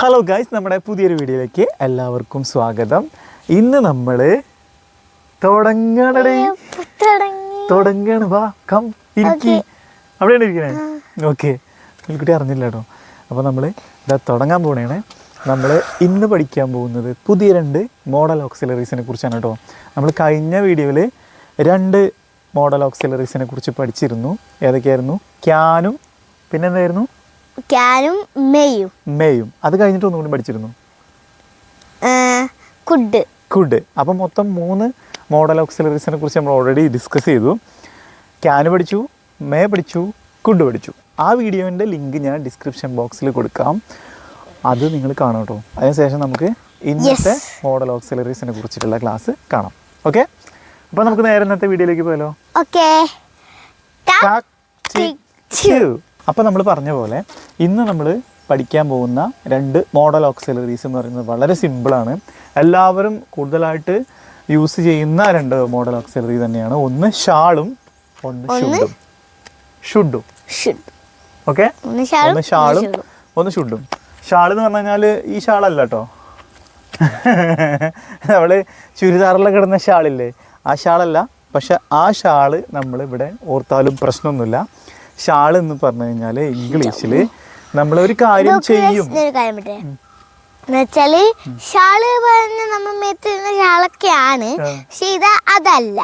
Hello guys, നമ്മുടെ പുതിയൊരു വീഡിയോയിലേക്ക് എല്ലാവർക്കും സ്വാഗതം. ഇന്ന് നമ്മൾ തുടങ്ങാണ്. വാ കം ഇരിക്കി, അവിടെയാണ് ഇരിക്കണേ. ഓക്കെ, കുട്ടി അറിഞ്ഞില്ല കേട്ടോ. അപ്പോൾ നമ്മൾ ഇതാ തുടങ്ങാൻ പോകണേ. നമ്മൾ ഇന്ന് പഠിക്കാൻ പോകുന്നത് പുതിയ 2 മോഡൽ ഓക്സിലറീസിനെ കുറിച്ചാണ് കേട്ടോ. നമ്മൾ കഴിഞ്ഞ വീഡിയോയിൽ 2 മോഡൽ ഓക്സിലറീസിനെ കുറിച്ച് പഠിച്ചിരുന്നു. ഏതൊക്കെയായിരുന്നു? ക്യാനും പിന്നെന്തായിരുന്നു? ക്യാനും മെയും. അത് കഴിഞ്ഞിട്ട് ഒന്നുകൂടി പഠിച്ചിരുന്നു, കുഡ്. അപ്പം മൊത്തം 3 മോഡൽ ഓക്സിലറീസിനെ കുറിച്ച് നമ്മൾ ഓൾറെഡി ഡിസ്കസ് ചെയ്തു. ക്യാന് പഠിച്ചു, മേ പഠിച്ചു, കുഡ് പഠിച്ചു. ആ വീഡിയോൻ്റെ ലിങ്ക് ഞാൻ ഡിസ്ക്രിപ്ഷൻ ബോക്സിൽ കൊടുക്കാം. അത് നിങ്ങൾ കാണാം കേട്ടോ. അതിനുശേഷം നമുക്ക് ഇന്നത്തെ മോഡൽ ഓക്സിലറീസിനെ കുറിച്ചിട്ടുള്ള ക്ലാസ് കാണാം. ഓക്കെ, അപ്പോൾ നമുക്ക് നേരെ ഇന്നത്തെ വീഡിയോയിലേക്ക് പോയാലോ? അപ്പോൾ നമ്മൾ പറഞ്ഞ പോലെ ഇന്ന് നമ്മൾ പഠിക്കാൻ പോകുന്ന 2 മോഡൽ ഓക്സിലറീസ് എന്ന് പറയുന്നത് വളരെ സിമ്പിളാണ്. എല്ലാവരും കൂടുതലായിട്ട് യൂസ് ചെയ്യുന്ന 2 മോഡൽ ഓക്സിലറി തന്നെയാണ്. ഒന്ന് ഷാളും ഒന്ന് ഷുഡും. ഓക്കെ, ഒന്ന് ഷാളും ഒന്ന് ഷുഡും. ഷാൾ എന്ന് പറഞ്ഞു കഴിഞ്ഞാൽ ഈ ഷാളല്ല കേട്ടോ, നമ്മൾ ചുരിദാറിലൊക്കെ ഇടുന്ന ഷാളില്ലേ, ആ ഷാളല്ല. പക്ഷെ ആ ഷാള് നമ്മൾ ഇവിടെ ഓർത്താലും പ്രശ്നമൊന്നുമില്ല. ഷാൾ എന്ന് പറഞ്ഞു കഴിഞ്ഞാൽ ഇംഗ്ലീഷിൽ നമ്മളൊരു കാര്യം ചെയ്യും. എന്നുവെച്ചാല് ഷാള് പറഞ്ഞ നമ്മൾ മേത്തിരുന്ന ഷാളൊക്കെയാണ്, പക്ഷെ ഇത് അതല്ല.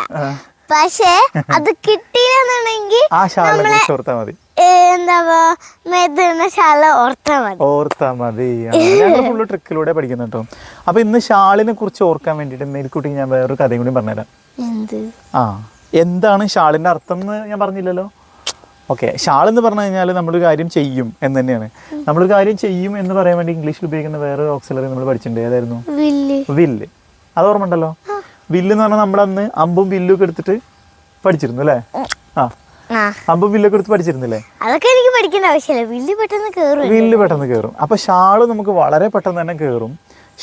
പക്ഷെ അത് കിട്ടിയില്ലെന്നുണ്ടെങ്കിൽ ആ ഷാളിനെ കുറിച്ച് ഓർത്താൽ മതി. എന്താ മേത്തിരുന്ന ഷാള ഓർത്താ മതി. ഫുള്ള് ട്രിക്കിലൂടെ പഠിക്കുന്ന കേട്ടോ. അപ്പൊ ഇന്ന് ഷാളിനെ കുറിച്ച് ഓർക്കാൻ വേണ്ടിയിട്ട് മേൽക്കുട്ടി ഞാൻ വേറൊരു കഥയും കൂടി പറഞ്ഞുതരാം. എന്താണ് ഷാളിന്റെ അർത്ഥം എന്ന് ഞാൻ പറഞ്ഞില്ലല്ലോ. ഓക്കെ, ഷാൾ എന്ന് പറഞ്ഞു കഴിഞ്ഞാൽ നമ്മളൊരു കാര്യം ചെയ്യും എന്ന് തന്നെയാണ്. നമ്മളൊരു കാര്യം ചെയ്യും എന്ന് പറയാൻ വേണ്ടി ഇംഗ്ലീഷിൽ ഉപയോഗിക്കുന്ന വേറെ ഓക്സിലറി നമ്മൾ പഠിച്ചിട്ടുണ്ട്. ഏതായിരുന്നു? വില്ല്. അത് ഓർമ്മ ഉണ്ടല്ലോ. വില്ല് എന്ന് പറഞ്ഞാൽ നമ്മളന്ന് അമ്പും വില്ലും ഒക്കെ എടുത്തിട്ട് പഠിച്ചിരുന്നു അല്ലേ? അമ്പും വില്ലൊക്കെ എടുത്ത് പഠിച്ചിരുന്നില്ലേ? അതൊക്കെ എനിക്ക് പഠിക്കേണ്ട ആവശ്യമില്ല. വില്ല് പെട്ടെന്ന് കയറും. അപ്പൊ ഷാള് നമുക്ക് വളരെ പെട്ടെന്ന് തന്നെ കയറും.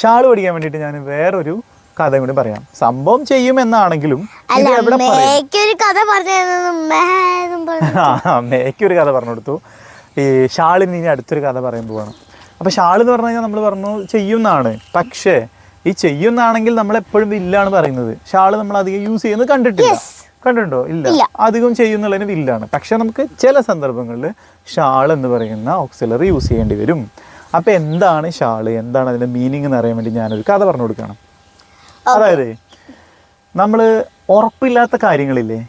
ഷാള് പഠിക്കാൻ വേണ്ടിയിട്ട് ഞാൻ വേറൊരു കഥ കൂടി പറയാം. സംഭവം ചെയ്യുമെന്നാണെങ്കിലും മേക്കൊരു കഥ പറഞ്ഞു കൊടുത്തു. ഈ ഷാളിന് ഇനി അടുത്തൊരു കഥ പറയാൻ പോവാണ്. അപ്പൊ ഷാൾ എന്ന് പറഞ്ഞു കഴിഞ്ഞാൽ നമ്മൾ പറഞ്ഞു ചെയ്യുന്നതാണ്. പക്ഷേ ഈ ചെയ്യുന്നതാണെങ്കിൽ നമ്മൾ എപ്പോഴും വില്ലാണ് പറയുന്നത്. ഷാള് നമ്മൾ അധികം യൂസ് ചെയ്യുന്നത് കണ്ടിട്ടുണ്ടോ? ഇല്ല, അധികം ചെയ്യുന്നുള്ളതിന് വില്ലാണ്. പക്ഷെ നമുക്ക് ചില സന്ദർഭങ്ങളിൽ ഷാൾ എന്ന് പറയുന്ന ഓക്സിലറി യൂസ് ചെയ്യേണ്ടി വരും. അപ്പൊ എന്താണ് ഷാള്, എന്താണ് അതിന്റെ മീനിങ് എന്ന് അറിയാൻ വേണ്ടി ഞാനൊരു കഥ പറഞ്ഞു കൊടുക്കണം. അതായത് നമ്മൾ ഉറപ്പില്ലാത്ത കാര്യങ്ങളില്ലേ,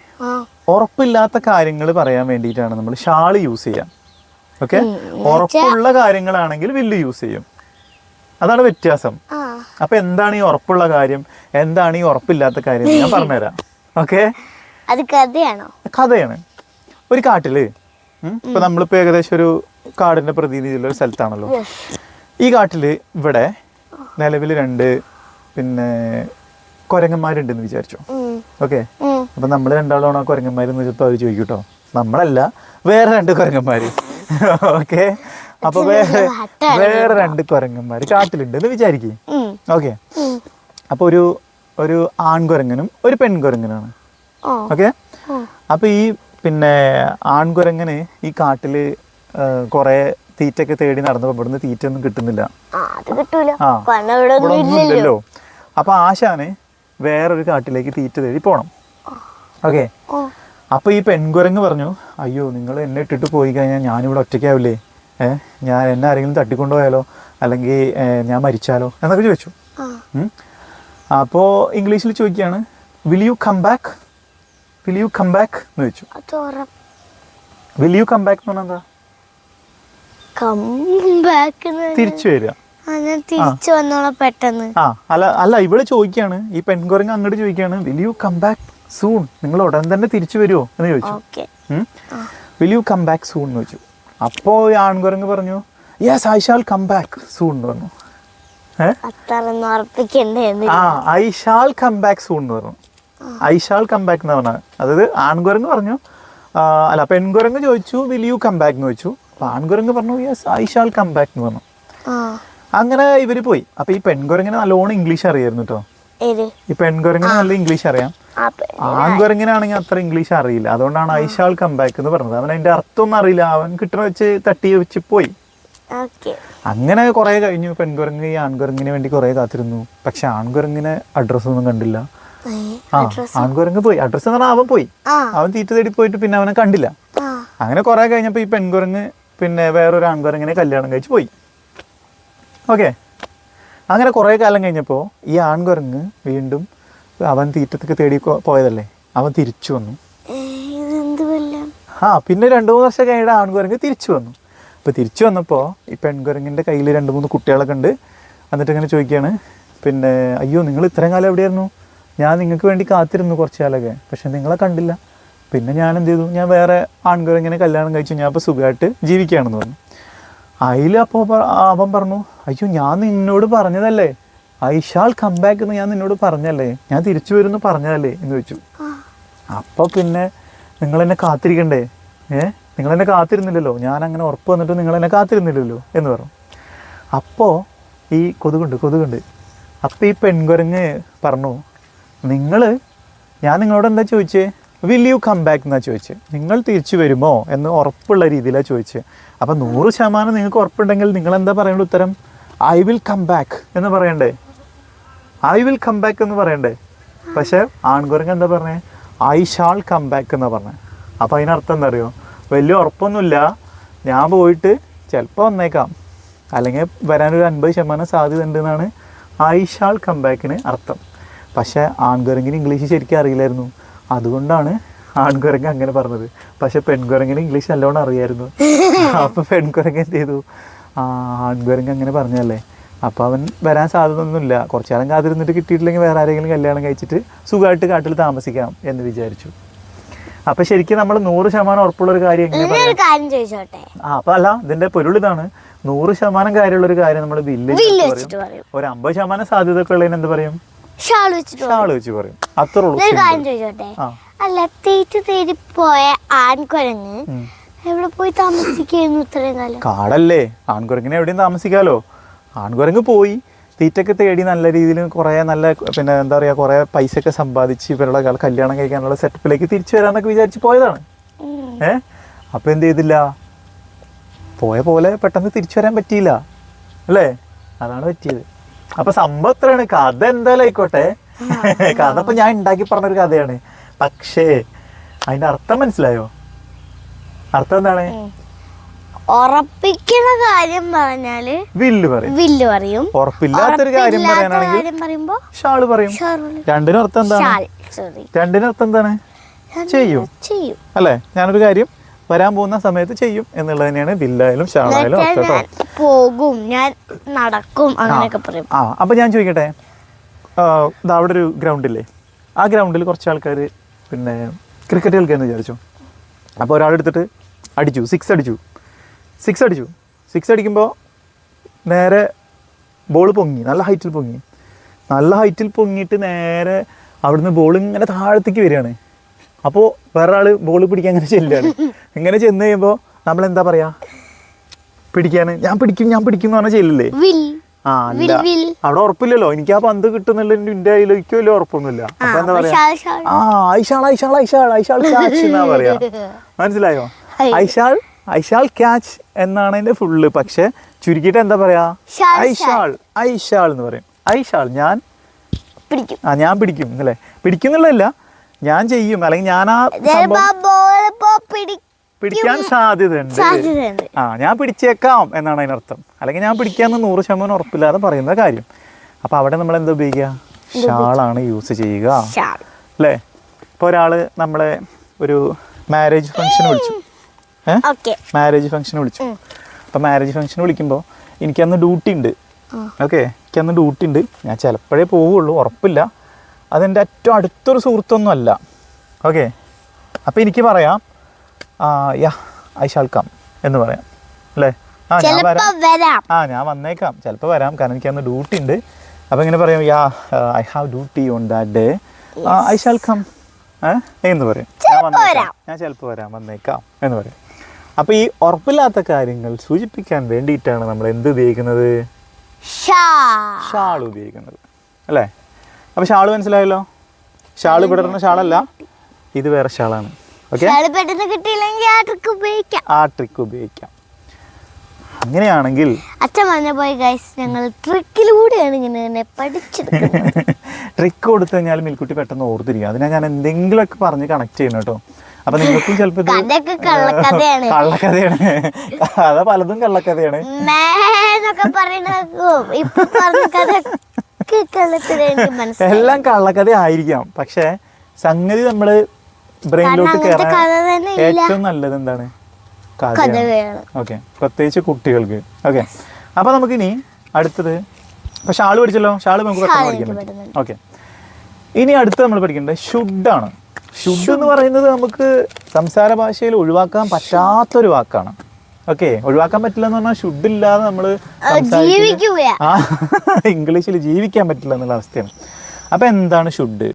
ഉറപ്പില്ലാത്ത കാര്യങ്ങൾ പറയാൻ വേണ്ടിയിട്ടാണ് നമ്മൾ ഷാള് യൂസ് ചെയ്യാം. ഓക്കെ, ഉറപ്പുള്ള കാര്യങ്ങളാണെങ്കിൽ വില്ല് യൂസ് ചെയ്യും. അതാണ് വ്യത്യാസം. അപ്പൊ എന്താണ് ഈ ഉറപ്പുള്ള കാര്യം, എന്താണ് ഈ ഉറപ്പില്ലാത്ത കാര്യം ഞാൻ പറഞ്ഞുതരാം. ഓക്കെ, കഥയാണ്. ഒരു കാട്ടില് ഇപ്പൊ നമ്മളിപ്പോ ഏകദേശം ഒരു കാടിന്റെ പ്രതിനിധിയുള്ള ഒരു സ്ഥലത്താണല്ലോ. ഈ കാട്ടില് ഇവിടെ നിലവിൽ 2 കുരങ്ങന്മാരുണ്ടെന്ന് വിചാരിച്ചോ. ഓക്കെ, അപ്പൊ നമ്മൾ രണ്ടാളാണോ ആ കുരങ്ങന്മാരെന്ന് വെച്ചപ്പോ അവർ ചോദിക്കും കേട്ടോ. നമ്മളല്ല, വേറെ 2 കുരങ്ങന്മാര്. ഓക്കെ, അപ്പൊ വേറെ 2 കുരങ്ങന്മാര് കാട്ടിലുണ്ടെന്ന് വിചാരിക്കും. ഓക്കെ, അപ്പൊ ഒരു ആൺകുരങ്ങനും ഒരു പെൺകുരങ്ങനാണ്. ഓക്കെ, അപ്പൊ ഈ ആൺകുരങ്ങന് ഈ കാട്ടില് കൊറേ തീറ്റൊക്കെ തേടി നടന്നപ്പോ ഇവിടുന്ന് തീറ്റ ഒന്നും കിട്ടുന്നില്ല. ഇല്ലല്ലോ. അപ്പൊ ആശാന് വേറൊരു കാട്ടിലേക്ക് തീറ്റ തേടി പോണം. ഓക്കെ, അപ്പൊ ഈ പെൺകുരങ്ങ് പറഞ്ഞു, അയ്യോ നിങ്ങൾ എന്നെ ഇട്ടിട്ട് പോയി കഴിഞ്ഞാൽ ഞാനിവിടെ ഒറ്റയ്ക്കാവില്ലേ, ഞാൻ എന്നെ ആരെങ്കിലും തട്ടിക്കൊണ്ടുപോയാലോ, അല്ലെങ്കിൽ ഞാൻ മരിച്ചാലോ എന്നൊക്കെ ചോദിച്ചു. അപ്പോൾ ഇംഗ്ലീഷിൽ ചോദിക്കുകയാണ്, വിൽ യു കം ബാക്ക് എന്ന് ചോദിച്ചു. വിൽ യു കം ബാക്ക് എന്ന് പറഞ്ഞാൽ എന്താ? തിരിച്ചു വരിക. അല്ല, ഇവിടെ ചോദിക്കാണ്, ഈ പെൺകുരങ്ങ് അങ്ങോട്ട് ചോദിക്കാണ്, will you come back soon, നിങ്ങൾ ഉടൻ തന്നെ തിരിച്ചു വരുമോ എന്ന് ചോദിച്ചു. Will you come back soon എന്ന് ചോദിച്ചു. അപ്പോ ഈ ആൺകുരങ്ങ് പറഞ്ഞു, yes I shall come back soon എന്ന് പറഞ്ഞു. I shall come back soon എന്ന് പറഞ്ഞു. ഐ ഷാൽ കം ബാക്ക് എന്ന് പറഞ്ഞാൽ, അതായത് ആൺകുരങ്ങ് പറഞ്ഞു, അല്ല പെൺകുരങ്ങ് ചോദിച്ചു വിൽ യു കം ബാക്ക് എന്ന് ചോദിച്ചു. അപ്പൊ ആൺകുരങ്ങ് പറഞ്ഞു yes I shall come back എന്ന് പറഞ്ഞു. അങ്ങനെ ഇവര് പോയി. അപ്പൊ ഈ പെൺകുരങ്ങിന് നല്ലോണം ഇംഗ്ലീഷ് അറിയായിരുന്നു കേട്ടോ. ഈ പെൺകുരങ്ങിന് നല്ല ഇംഗ്ലീഷ് അറിയാം. ആൺകുരങ്ങിനാണെങ്കിൽ അത്ര ഇംഗ്ലീഷ് അറിയില്ല. അതുകൊണ്ടാണ് ഐ ഷാൽ കം ബാക്ക് എന്ന് പറഞ്ഞത്. അവൻ അതിന്റെ അർത്ഥം ഒന്നും അറിയില്ല. അവൻ കിട്ടണ വെച്ച് തട്ടി വെച്ച് പോയി. അങ്ങനെ കുറേ കഴിഞ്ഞു. പെൺകുരങ്ങ് ഈ ആൺകുരങ്ങിന് വേണ്ടി കുറേ കാത്തിരുന്നു. പക്ഷെ ആൺകുരങ്ങിന് അഡ്രസ്സൊന്നും കണ്ടില്ല. ആൺകുരങ്ങ് പോയി. അഡ്രസ്സ് എന്ന് പറഞ്ഞാൽ അവൻ പോയി. അവൻ തീറ്റ തേടി പോയിട്ട് പിന്നെ അവനെ കണ്ടില്ല. അങ്ങനെ കുറേ കഴിഞ്ഞപ്പോൾ ഈ പെൺകുരങ്ങ് പിന്നെ വേറൊരു ആൺകുരങ്ങിനെ കല്യാണം കഴിച്ച് പോയി. ഓക്കെ, അങ്ങനെ കുറേ കാലം കഴിഞ്ഞപ്പോൾ ഈ ആൺകുരങ്ങ് വീണ്ടും അവൻ തീറ്റത്തൊക്കെ തേടി പോയതല്ലേ, അവൻ തിരിച്ചു വന്നു. പിന്നെ 2-3 വർഷം കഴിഞ്ഞിട്ട് ആൺകുരങ്ങ് തിരിച്ചു വന്നു. അപ്പോൾ തിരിച്ചു വന്നപ്പോൾ ഈ പെൺകുരങ്ങിൻ്റെ കയ്യിൽ 2-3 കുട്ടികളൊക്കെ ഉണ്ട്. എന്നിട്ട് ഇങ്ങനെ ചോദിക്കുകയാണ്, പിന്നെ അയ്യോ നിങ്ങൾ ഇത്രയും കാലം എവിടെയായിരുന്നു? ഞാൻ നിങ്ങൾക്ക് വേണ്ടി കാത്തിരുന്നു കുറച്ച് കാലമൊക്കെ, പക്ഷെ നിങ്ങളെ കണ്ടില്ല. പിന്നെ ഞാൻ എന്ത് ചെയ്തു, ഞാൻ വേറെ ആൺകുരങ്ങിനെ കല്യാണം കഴിച്ചു, ഞാൻ ഇപ്പോൾ സുഖമായിട്ട് ജീവിക്കുകയാണെന്ന് പറഞ്ഞു. അതിൽ അപ്പോൾ അവൻ പറഞ്ഞു, അയ്യോ ഞാൻ നിന്നോട് പറഞ്ഞതല്ലേ, ഐ ഷാൾ കം ബാക്ക് എന്ന് ഞാൻ നിന്നോട് പറഞ്ഞല്ലേ, ഞാൻ തിരിച്ചു വരുമെന്ന് പറഞ്ഞതല്ലേ എന്ന് ചോദിച്ചു. അപ്പോൾ പിന്നെ നിങ്ങളെന്നെ കാത്തിരിക്കണ്ടേ, നിങ്ങളെന്നെ കാത്തിരുന്നില്ലല്ലോ, ഞാൻ അങ്ങനെ ഉറപ്പ് വന്നിട്ട് നിങ്ങളെന്നെ കാത്തിരുന്നില്ലല്ലോ എന്ന് പറഞ്ഞു. അപ്പോൾ ഈ കൊതുകുണ്ട്. അപ്പോൾ ഈ പെൺകുരങ്ങ് പറഞ്ഞു, ഞാൻ നിങ്ങളോട് എന്താ ചോദിച്ചേ, വിൽ യു കം ബാക്ക് എന്നാണ് ചോദിച്ചത്, നിങ്ങൾ തിരിച്ചു വരുമോ എന്ന് ഉറപ്പുള്ള രീതിയിലാണ് ചോദിച്ചത്. അപ്പം 100% നിങ്ങൾക്ക് ഉറപ്പുണ്ടെങ്കിൽ നിങ്ങൾ എന്താ പറയേണ്ട ഉത്തരം? ഐ വിൽ കം ബാക്ക് എന്ന് പറയണ്ടേ, ഐ വിൽ കം ബാക്ക് എന്ന് പറയണ്ടേ. പക്ഷേ ആൺകുരങ്ങ് എന്താ പറഞ്ഞേ, ഐ ഷാൾ കം ബാക്ക് എന്നാണ് പറഞ്ഞത്. അപ്പോൾ അതിനർത്ഥം എന്താ അറിയോ, വലിയ ഉറപ്പൊന്നുമില്ല, ഞാൻ പോയിട്ട് ചിലപ്പോൾ വന്നേക്കാം, അല്ലെങ്കിൽ വരാനൊരു 50% സാധ്യത ഉണ്ടെന്നാണ് ഐ ഷാൾ കം ബാക്കിന് അർത്ഥം. പക്ഷേ ആൺകുരങ്ങിന് ഇംഗ്ലീഷ് ശരിക്കും അറിയില്ലായിരുന്നു, അതുകൊണ്ടാണ് ആൺകുരങ്ങ് അങ്ങനെ പറഞ്ഞത്. പക്ഷെ പെൺകുരങ്ങിന് ഇംഗ്ലീഷ് നല്ലോണം അറിയായിരുന്നു. അപ്പോൾ പെൺകുരങ്ങ് എന്ത് ചെയ്തു, ആൺകുരങ്ങ് അങ്ങനെ പറഞ്ഞല്ലേ, അപ്പോൾ അവൻ വരാൻ സാധ്യത ഒന്നുമില്ല, കുറച്ചു കാലം കാത്തിരുന്നിട്ട് കിട്ടിയിട്ടില്ലെങ്കിൽ വേറെ ആരെങ്കിലും കല്യാണം കഴിച്ചിട്ട് സുഖമായിട്ട് കാട്ടിൽ താമസിക്കാം എന്ന് വിചാരിച്ചു. അപ്പോൾ ശരിക്കും നമ്മൾ 100% ഉറപ്പുള്ളൊരു കാര്യം അപ്പോൾ അല്ല, ഇതിൻ്റെ പൊരുൾ ഇതാണ്, 100% കാര്യമുള്ളൊരു കാര്യം നമ്മൾ വില്ല് പറയും. ഒരു 50% സാധ്യത ഒക്കെ ഉള്ളതിന് എന്ത് പറയും, ഷാൾ വെച്ച് പറയും. അത്രേ ഉള്ളൂ. അല്ല, തീറ്റ തേടി പോയ ആൺകുരങ്ങ് എവിടെ പോയി താമസിക്കുന്നു ഇത്രയും കാലം? കാടല്ലേ, ആൺകുരങ്ങിനെ എവിടെയും താമസിക്കാലോ. ആൺകുരങ്ങ് പോയി തീറ്റൊക്കെ തേടി നല്ല രീതിയിൽ കുറേ നല്ല പിന്നെ എന്താ പറയുക കുറേ പൈസയൊക്കെ സമ്പാദിച്ച് ഇവരുടെ കല്യാണം കഴിക്കാനുള്ള സെറ്റപ്പിലേക്ക് തിരിച്ചു വരാമെന്നൊക്കെ വിചാരിച്ച് പോയതാണ്. അപ്പോൾ എന്ത് ചെയ്തില്ല, പോയ പോലെ പെട്ടെന്ന് തിരിച്ചു വരാൻ പറ്റിയില്ല അല്ലേ, അതാണ് പറ്റിയത്. അപ്പോൾ സംഭവം എത്രയാണ്, കഥ എന്തായാലും ആയിക്കോട്ടെ, കഥ ഇപ്പം ഞാൻ ഉണ്ടാക്കി പറഞ്ഞൊരു കഥയാണ്. പക്ഷേ അതിൻ്റെ അർത്ഥം മനസ്സിലായോ? അർത്ഥം എന്താണ്? ഉറപ്പിക്കുന്ന കാര്യം പറഞ്ഞാല് വില്ല് പറയും, ഉറപ്പില്ലാത്തൊരു കാര്യം പറയുമ്പോ ഷാള് പറയും. രണ്ടിനും അർത്ഥം എന്താണ്? ചെയ്യും അല്ലേ, ഞാനൊരു കാര്യം വരാൻ പോകുന്ന സമയത്ത് ചെയ്യും എന്നുള്ളത് തന്നെയാണ് വില്ലായാലും ഷാളായാലും പോകും, ഞാൻ നടക്കും അങ്ങനെയൊക്കെ പറയും. അപ്പൊ ഞാൻ ചോദിക്കട്ടെ, അവിടെ ഒരു ഗ്രൗണ്ടില്ലേ, ആ ഗ്രൗണ്ടിൽ കുറച്ച് ആൾക്കാർ പിന്നെ ക്രിക്കറ്റ് കളിക്കാന്ന് വിചാരിച്ചു. അപ്പോൾ ഒരാളെടുത്തിട്ട് അടിച്ചു, സിക്സ് അടിക്കുമ്പോൾ നേരെ ബോൾ പൊങ്ങി, നല്ല ഹൈറ്റിൽ പൊങ്ങിയിട്ട് നേരെ അവിടുന്ന് ബോൾ ഇങ്ങനെ താഴത്തേക്ക് വരികയാണ്. അപ്പോൾ വേറെ ആൾ ബോൾ പിടിക്കാൻ ഇങ്ങനെ ചെല്ലുകയാണ്. ഇങ്ങനെ ചെന്ന് കഴിയുമ്പോൾ നമ്മളെന്താ പറയുക, പിടിക്കാന് ഞാൻ പിടിക്കും എന്ന് പറഞ്ഞാൽ ചെല്ലില്ലേ? അല്ല, അവിടെ ഉറപ്പില്ലല്ലോ, എനിക്ക് ആ പന്ത് കിട്ടുന്നുള്ള എൻ്റെ കയ്യിലേക്ക് വലിയ ഉറപ്പൊന്നുമില്ല. അപ്പൊ എന്താ പറയാ, ഐഷാൾ ക്യാച്ച് എന്നാ പറയാ. മനസ്സിലായോ? ഐഷാൾ ക്യാച്ച് എന്നാണ് അതിന്റെ ഫുള്ള്. പക്ഷെ ചുരുക്കിയിട്ട് എന്താ പറയാ, ഐഷാൾ എന്ന് പറയും. ഐഷാൾ ഞാൻ പിടിക്കും അല്ലേ, പിടിക്കുന്നുള്ളതല്ല, ഞാൻ ചെയ്യും, അല്ലെങ്കിൽ ഞാൻ ആ പിടിക്കാൻ സാധ്യതയുണ്ട്, ഞാൻ പിടിച്ചേക്കാം എന്നാണ് അതിനർത്ഥം. അല്ലെങ്കിൽ ഞാൻ പിടിക്കാന്ന് 100% ഉറപ്പില്ലാതെ പറയുന്ന കാര്യം. അപ്പൊ അവിടെ നമ്മൾ എന്താ ഉപയോഗിക്കുക, ഷാളാണ് യൂസ് ചെയ്യുക അല്ലേ. ഇപ്പൊ ഒരാള് നമ്മളെ ഒരു മാരേജ് ഫംഗ്ഷന് വിളിച്ചു. അപ്പൊ മാരേജ് ഫംഗ്ഷന് വിളിക്കുമ്പോൾ എനിക്കന്ന് ഡ്യൂട്ടി ഉണ്ട്. എനിക്കന്ന് ഡ്യൂട്ടി ഉണ്ട്, ഞാൻ ചിലപ്പോഴേ പോവുള്ളൂ, ഉറപ്പില്ല. അതെൻ്റെ ഏറ്റവും അടുത്തൊരു സുഹൃത്തൊന്നും അല്ല. ഓക്കെ, അപ്പോൾ എനിക്ക് പറയാം ഐ ഷാൾ കം എന്ന് പറയാം അല്ലേ. ഞാൻ വന്നേക്കാം, ചിലപ്പോൾ വരാം, കാരണം എനിക്കന്ന് ഡ്യൂട്ടി ഉണ്ട്. അപ്പോൾ ഇങ്ങനെ പറയാം, I have duty on that day, I shall come എന്ന് പറയും. ഞാൻ ചിലപ്പോൾ വരാം, വന്നേക്കാം എന്ന് പറയും. അപ്പോൾ ഈ ഉറപ്പില്ലാത്ത കാര്യങ്ങൾ സൂചിപ്പിക്കാൻ വേണ്ടിയിട്ടാണ് നമ്മൾ എന്ത് ഉപയോഗിക്കുന്നത്, ഷാൾ ഉപയോഗിക്കുന്നത് അല്ലേ. അപ്പോൾ ഷാള് മനസ്സിലായല്ലോ. ഷാള് പെടുന്ന ഷാളല്ല, ഇത് വേറെ ഷാളാണ്. ഓക്കെ, ആ ട്രിക്ക് ഉപയോഗിക്കാം. അങ്ങനെയാണെങ്കിൽ അച്ഛൻ പറഞ്ഞ പോയി ഗൈസ് ഞങ്ങൾ ട്രിക്കിലൂടെയാണ് ഇങ്ങനെ പഠിച്ചെടുക്കുന്നത്. ട്രിക്ക് കൊടുത്തു കഴിഞ്ഞാൽ മിൽക്കുട്ടി പെട്ടെന്ന് ഓർത്തിരിക്കും. അതിനാ ഞാൻ എന്തെങ്കിലുമൊക്കെ പറഞ്ഞ് കണക്ട് ചെയ്യണം കേട്ടോ. അപ്പൊ നിങ്ങൾക്കും ചിലപ്പോൾ കഥയൊക്കെ കള്ളക്കഥയാണ്. കള്ളക്കഥയാണ്, കഥ പലതും കള്ളക്കഥയാണ്. എന്നൊക്കെ പറയണോ ഇപ്പൊ പറഞ്ഞ കഥയൊക്കെ കള്ളത്തിലാണ് മനസ്സിലായി. എല്ലാം കള്ളക്കഥ ആയിരിക്കാം, പക്ഷെ സംഗതി നമ്മള് ബ്രെയിനിലോട്ട് അങ്ങനത്തെ കയറാൻ കഥ തന്നെ ഇല്ല. ഏറ്റവും നല്ലത് എന്താണ്? കഥയാണ്. കഥകളാണ്. ഓക്കെ, പ്രത്യേകിച്ച് കുട്ടികൾക്ക്. ഓക്കെ, അപ്പൊ നമുക്കിനി അടുത്തത്, ഇപ്പൊ ഷാള് പഠിച്ചല്ലോ, ഷാള് നമുക്ക് പെട്ടെന്ന് പഠിക്കാൻ പറ്റും. ഓക്കെ, ഇനി അടുത്ത് നമ്മൾ പഠിക്കേണ്ടത് ഷുഡാണ്. ഷുഡ് എന്ന് പറയുന്നത് നമുക്ക് സംസാര ഭാഷയിൽ ഒഴിവാക്കാൻ പറ്റാത്തൊരു വാക്കാണ്. ഓക്കെ, ഒഴിവാക്കാൻ പറ്റില്ല എന്ന് പറഞ്ഞാൽ ഷുഡ് ഇല്ലാതെ നമ്മൾ ജീവിക്കുക. ഇംഗ്ലീഷിൽ ജീവിക്കാൻ പറ്റില്ല എന്നുള്ള അവസ്ഥയാണ്. അപ്പൊ എന്താണ് ഷുഡ്?